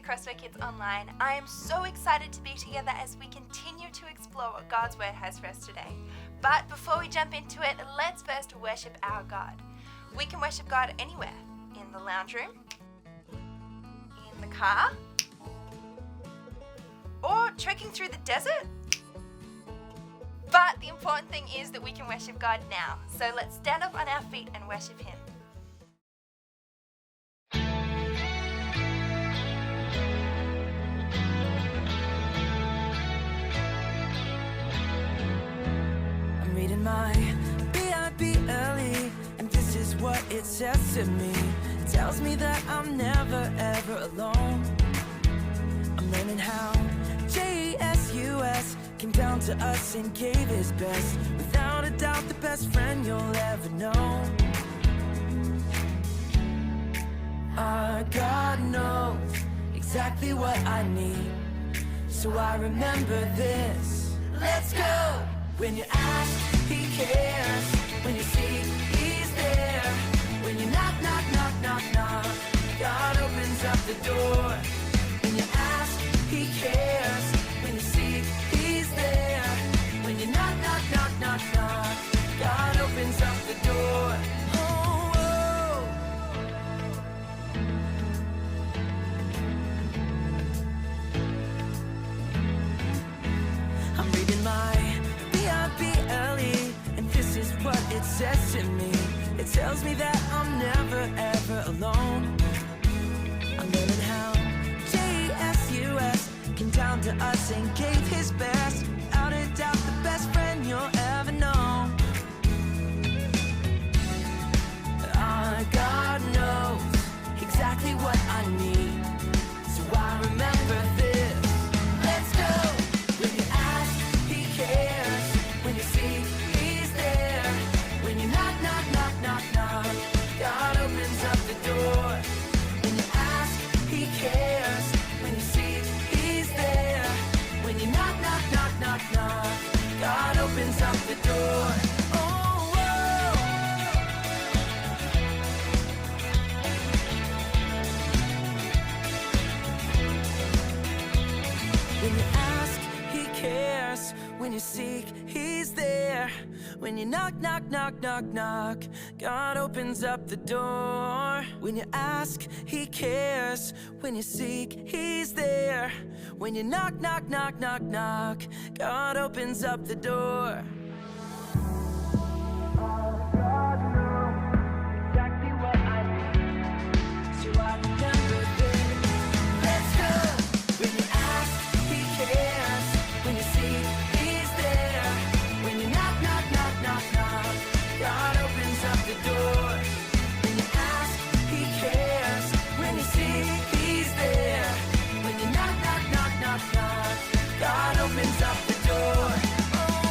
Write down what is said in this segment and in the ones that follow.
Crossway Kids Online. I am so excited to be together as we continue to explore what God's Word has for us today. But before we jump into it, let's first worship our God. We can worship God anywhere, in the lounge room, in the car, or trekking through the desert. But the important thing is that we can worship God now. So let's stand up on our feet and worship Him. I'm reading my B-I-B-L-E, and this is what it says to me. It tells me that I'm never ever alone. I'm learning how Jesus came down to us and gave His best. Without a doubt, the best friend you'll ever know. Our God knows exactly what I need, so I remember this. Let's go! When you ask, He cares. When you seek, He's there. When you knock, knock, knock, knock, knock, God opens up the door. When you ask, He cares. When you seek, He's there. When you knock, knock, knock, knock, knock, God opens up the door. Oh, oh. I'm reading my B-I-B-L-E, and this is what it says to me. It tells me that I'm never ever alone. I'm learning how Jesus came down to us and gave His best. Without a doubt, the best friend you'll ever know. Our God knows exactly what I need, so I remember this. Let's go! When you ask, He cares. When you seek, He's there. When you knock, knock, knock, knock, knock, God opens up the door. When you ask, He cares. When you seek, He's there. When you knock, knock, knock, knock, knock, God opens up the door. Oh, whoa. When you ask, He cares. When you seek, He's there. When you knock, knock, knock, knock, knock, God opens up the door. When you ask, He cares. When you seek, He's there. When you knock, knock, knock, knock, knock, God opens up the door. God knows exactly what I need, so I remember this. Let's go! When you ask, He cares. When you seek, He's there. When you knock, knock, knock, knock, knock, God opens up the door. When you ask, He cares. When you seek, He's there. When you knock, knock, knock, knock, knock, God opens up the door. Oh,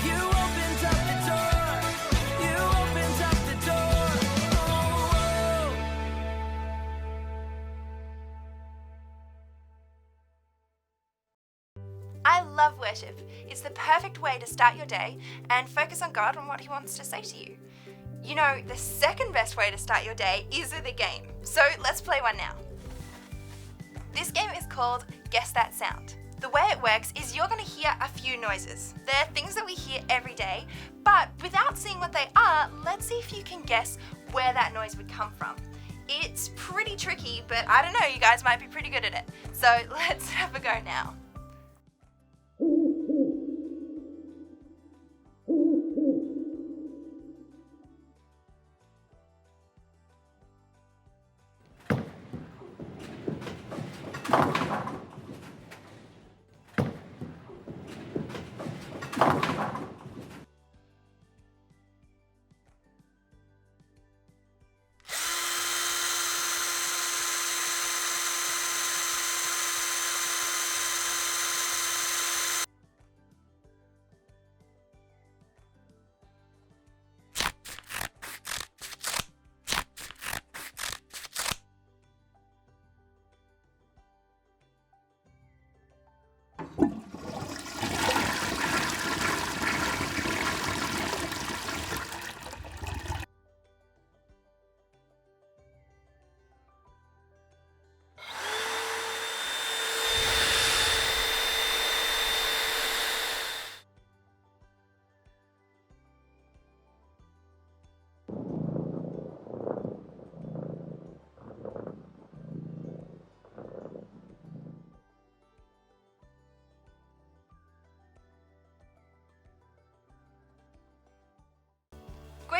you opened up the door. You opened up the door. Oh, I love worship. It's the perfect way to start your day and focus on God and what He wants to say to you. You know, the second best way to start your day is with a game. So let's play one now. This game is called Guess That Sound. The way it works is you're going to hear a few noises. They're things that we hear every day, but without seeing what they are, let's see if you can guess where that noise would come from. It's pretty tricky, but I don't know, you guys might be pretty good at it. So let's have a go now.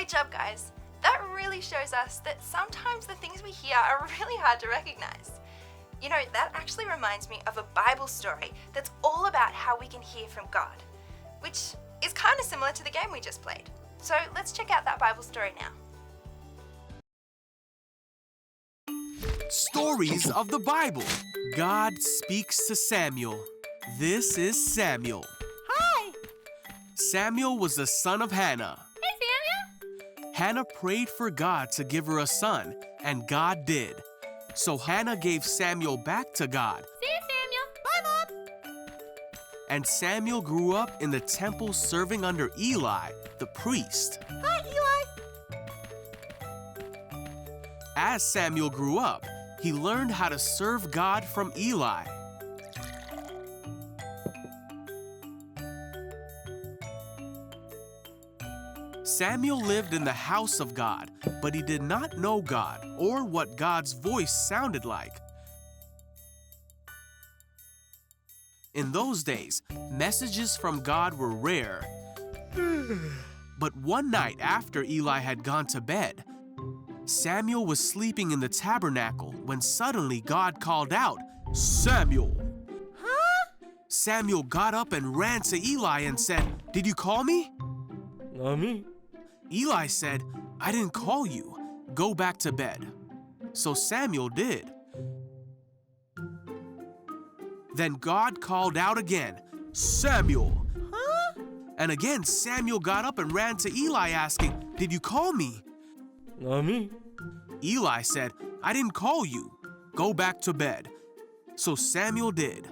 Great job, guys. That really shows us that sometimes the things we hear are really hard to recognize. You know, that actually reminds me of a Bible story that's all about how we can hear from God, which is kind of similar to the game we just played. So let's check out that Bible story now. Stories of the Bible. God speaks to Samuel. This is Samuel. Hi! Samuel was the son of Hannah. Hey, Samuel! Hannah prayed for God to give her a son, and God did. So Hannah gave Samuel back to God. See you, Samuel. Bye, Mom. And Samuel grew up in the temple serving under Eli, the priest. Hi, Eli. As Samuel grew up, he learned how to serve God from Eli. Samuel lived in the house of God, but he did not know God or what God's voice sounded like. In those days, messages from God were rare. But one night after Eli had gone to bed, Samuel was sleeping in the tabernacle when suddenly God called out, "Samuel!" Huh? Samuel got up and ran to Eli and said, "Did you call me?" Not me. Eli said, "I didn't call you. Go back to bed." So Samuel did. Then God called out again, "Samuel!" Huh? And again Samuel got up and ran to Eli asking, "Did you call me?" Not me. Eli said, "I didn't call you. Go back to bed." So Samuel did.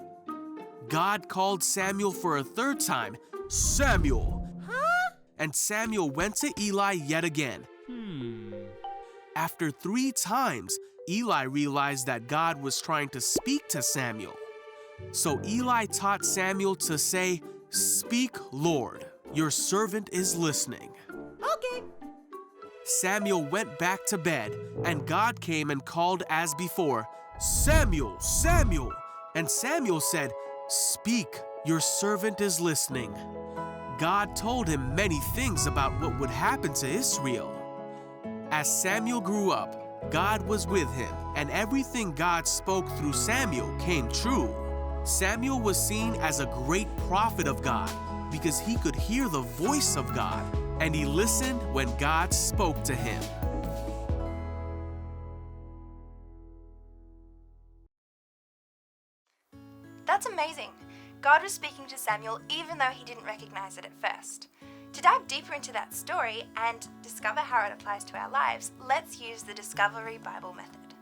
God called Samuel for a third time, "Samuel!" Huh? And Samuel went to Eli yet again. After 3 times, Eli realized that God was trying to speak to Samuel. So Eli taught Samuel to say, "Speak, Lord, your servant is listening." Okay. Samuel went back to bed, and God came and called as before, "Samuel, Samuel!" And Samuel said, "Speak, your servant is listening." God told him many things about what would happen to Israel. As Samuel grew up, God was with him, and everything God spoke through Samuel came true. Samuel was seen as a great prophet of God because he could hear the voice of God, and he listened when God spoke to him. That's amazing. God was speaking to Samuel even though he didn't recognize it at first. To dive deeper into that story and discover how it applies to our lives, let's use the Discovery Bible method.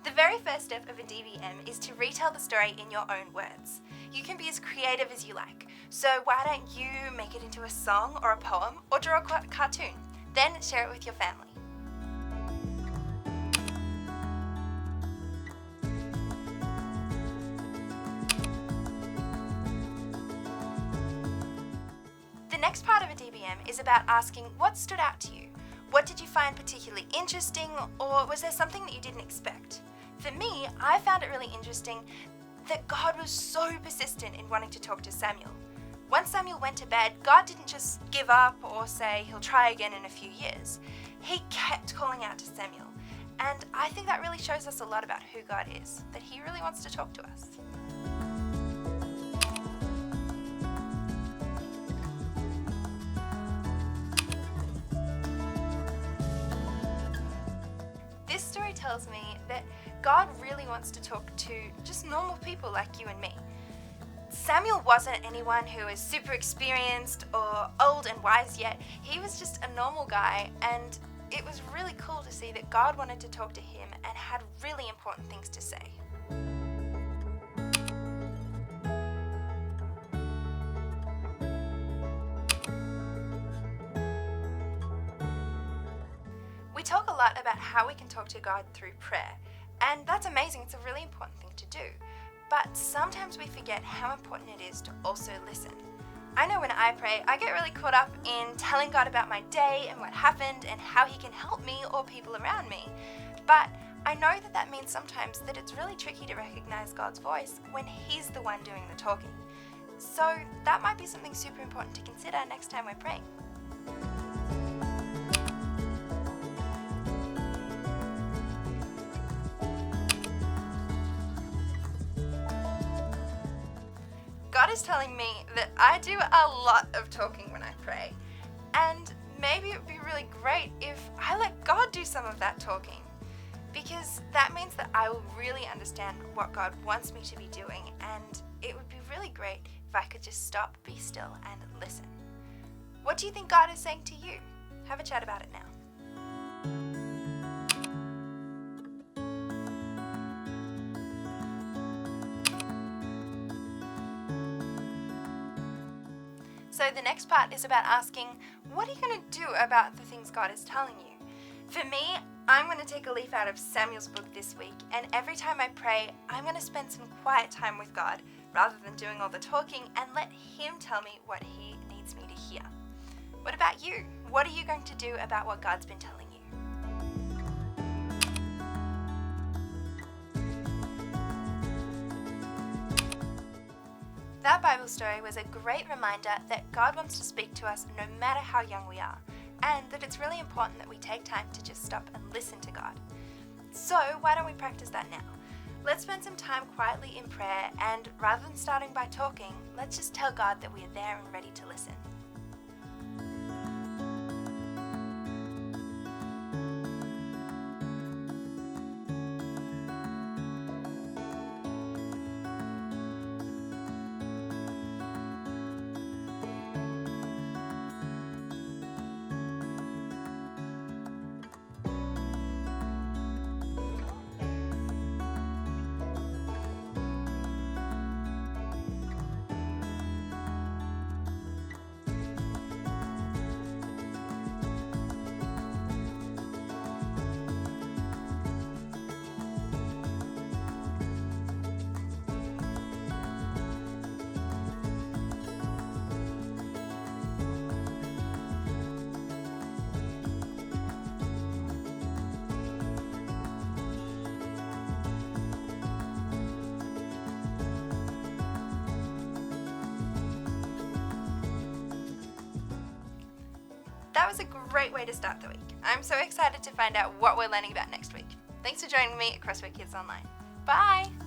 The very first step of a DVM is to retell the story in your own words. You can be as creative as you like, so why don't you make it into a song or a poem or draw a cartoon, then share it with your family. The next part of a DVM is about asking what stood out to you. What did you find particularly interesting, or was there something that you didn't expect? For me, I found it really interesting that God was so persistent in wanting to talk to Samuel. Once Samuel went to bed, God didn't just give up or say he'll try again in a few years. He kept calling out to Samuel. And I think that really shows us a lot about who God is, that he really wants to talk to us. This story tells me that God really wants to talk to just normal people like you and me. Samuel wasn't anyone who was super experienced or old and wise yet. He was just a normal guy, and it was really cool to see that God wanted to talk to him and had really important things to say. We talk a lot about how we can talk to God through prayer, and that's amazing. It's a really important thing to do. But sometimes we forget how important it is to also listen. I know when I pray, I get really caught up in telling God about my day and what happened and how he can help me or people around me. But I know that that means sometimes that it's really tricky to recognize God's voice when he's the one doing the talking. So that might be something super important to consider next time we're praying. God is telling me that I do a lot of talking when I pray, and maybe it would be really great if I let God do some of that talking, because that means that I will really understand what God wants me to be doing, and it would be really great if I could just stop, be still, and listen. What do you think God is saying to you? Have a chat about it now. So the next part is about asking, what are you going to do about the things God is telling you? For me, I'm going to take a leaf out of Samuel's book this week, and every time I pray, I'm going to spend some quiet time with God rather than doing all the talking, and let Him tell me what He needs me to hear. What about you? What are you going to do about what God's been telling you? That Bible story was a great reminder that God wants to speak to us no matter how young we are, and that it's really important that we take time to just stop and listen to God. So why don't we practice that now? Let's spend some time quietly in prayer, and rather than starting by talking, let's just tell God that we are there and ready to listen. That was a great way to start the week. I'm so excited to find out what we're learning about next week. Thanks for joining me at Crossway Kids Online. Bye!